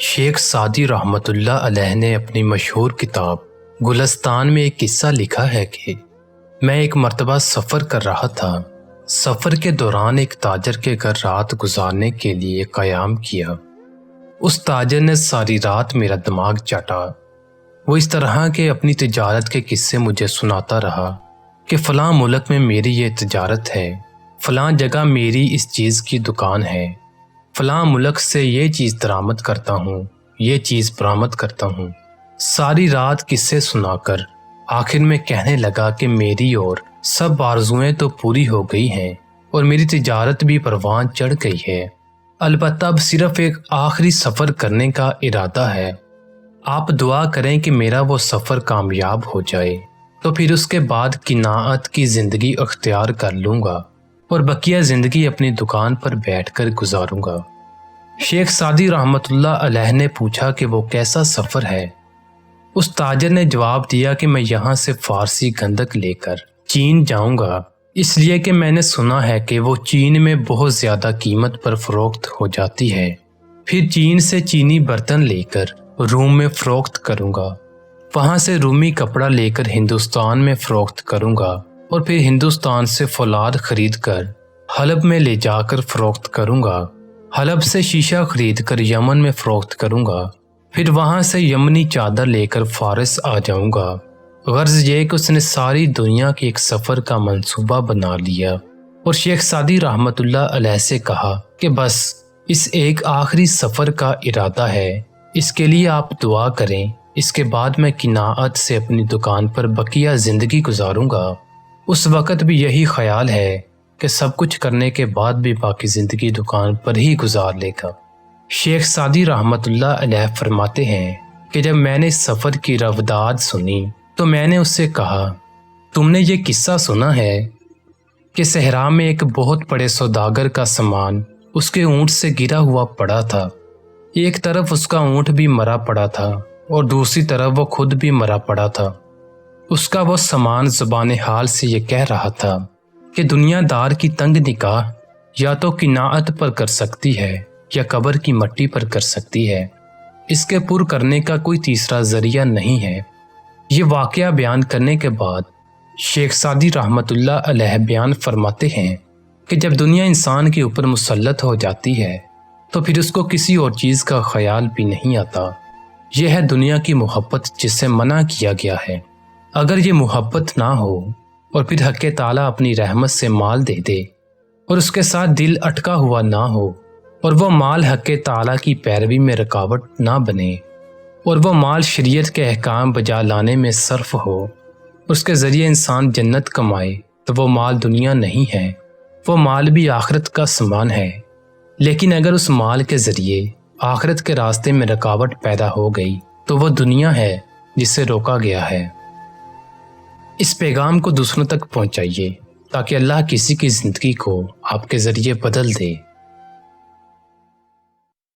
شیخ Saadi رحمۃ اللہ علیہ نے اپنی مشہور کتاب گلستان میں ایک قصہ لکھا ہے کہ میں ایک مرتبہ سفر کر رہا تھا۔ سفر کے دوران ایک تاجر کے گھر رات گزارنے کے لیے قیام کیا۔ اس تاجر نے ساری رات میرا دماغ چاٹا۔ وہ اس طرح کے اپنی تجارت کے قصے مجھے سناتا رہا کہ فلاں ملک میں میری یہ تجارت ہے، فلاں جگہ میری اس چیز کی دکان ہے، فلاں ملک سے یہ چیز درآمد کرتا ہوں، یہ چیز برآمد کرتا ہوں۔ ساری رات قصے سنا کر آخر میں کہنے لگا کہ میری اور سب آرزوئیں تو پوری ہو گئی ہیں اور میری تجارت بھی پروان چڑھ گئی ہے، البتہ اب صرف ایک آخری سفر کرنے کا ارادہ ہے۔ آپ دعا کریں کہ میرا وہ سفر کامیاب ہو جائے، تو پھر اس کے بعد قناعت کی زندگی اختیار کر لوں گا اور بقیہ زندگی اپنی دکان پر بیٹھ کر گزاروں گا۔ شیخ سعدی رحمۃ اللہ علیہ نے پوچھا کہ وہ کیسا سفر ہے؟ اس تاجر نے جواب دیا کہ میں یہاں سے فارسی گندک لے کر چین جاؤں گا، اس لیے کہ میں نے سنا ہے کہ وہ چین میں بہت زیادہ قیمت پر فروخت ہو جاتی ہے۔ پھر چین سے چینی برتن لے کر روم میں فروخت کروں گا، وہاں سے رومی کپڑا لے کر ہندوستان میں فروخت کروں گا، اور پھر ہندوستان سے فولاد خرید کر حلب میں لے جا کر فروخت کروں گا، حلب سے شیشہ خرید کر یمن میں فروخت کروں گا، پھر وہاں سے یمنی چادر لے کر فارس آ جاؤں گا۔ غرض یہ کہ اس نے ساری دنیا کے ایک سفر کا منصوبہ بنا لیا اور شیخ سعدی رحمۃ اللہ علیہ سے کہا کہ بس اس ایک آخری سفر کا ارادہ ہے، اس کے لیے آپ دعا کریں، اس کے بعد میں قناعت سے اپنی دکان پر بقیہ زندگی گزاروں گا۔ اس وقت بھی یہی خیال ہے کہ سب کچھ کرنے کے بعد بھی باقی زندگی دکان پر ہی گزار لے گا۔ شیخ سعدی رحمۃ اللہ علیہ فرماتے ہیں کہ جب میں نے اس سفر کی رواداد سنی تو میں نے اس سے کہا، تم نے یہ قصہ سنا ہے کہ صحرا میں ایک بہت بڑے سوداگر کا سامان اس کے اونٹ سے گرا ہوا پڑا تھا۔ ایک طرف اس کا اونٹ بھی مرا پڑا تھا اور دوسری طرف وہ خود بھی مرا پڑا تھا۔ اس کا وہ سامان زبان حال سے یہ کہہ رہا تھا کہ دنیا دار کی تنگ نگاہ یا تو قناعت پر کر سکتی ہے یا قبر کی مٹی پر کر سکتی ہے، اس کے پر کرنے کا کوئی تیسرا ذریعہ نہیں ہے۔ یہ واقعہ بیان کرنے کے بعد شیخ سعدی رحمۃ اللہ علیہ بیان فرماتے ہیں کہ جب دنیا انسان کے اوپر مسلط ہو جاتی ہے تو پھر اس کو کسی اور چیز کا خیال بھی نہیں آتا۔ یہ ہے دنیا کی محبت جس سے منع کیا گیا ہے۔ اگر یہ محبت نہ ہو اور پھر حق تعالیٰ اپنی رحمت سے مال دے دے اور اس کے ساتھ دل اٹکا ہوا نہ ہو اور وہ مال حق تعالیٰ کی پیروی میں رکاوٹ نہ بنے اور وہ مال شریعت کے احکام بجا لانے میں صرف ہو، اس کے ذریعے انسان جنت کمائے، تو وہ مال دنیا نہیں ہے، وہ مال بھی آخرت کا سامان ہے۔ لیکن اگر اس مال کے ذریعے آخرت کے راستے میں رکاوٹ پیدا ہو گئی تو وہ دنیا ہے جس سے روکا گیا ہے۔ اس پیغام کو دوسروں تک پہنچائیے تاکہ اللہ کسی کی زندگی کو آپ کے ذریعے بدل دے۔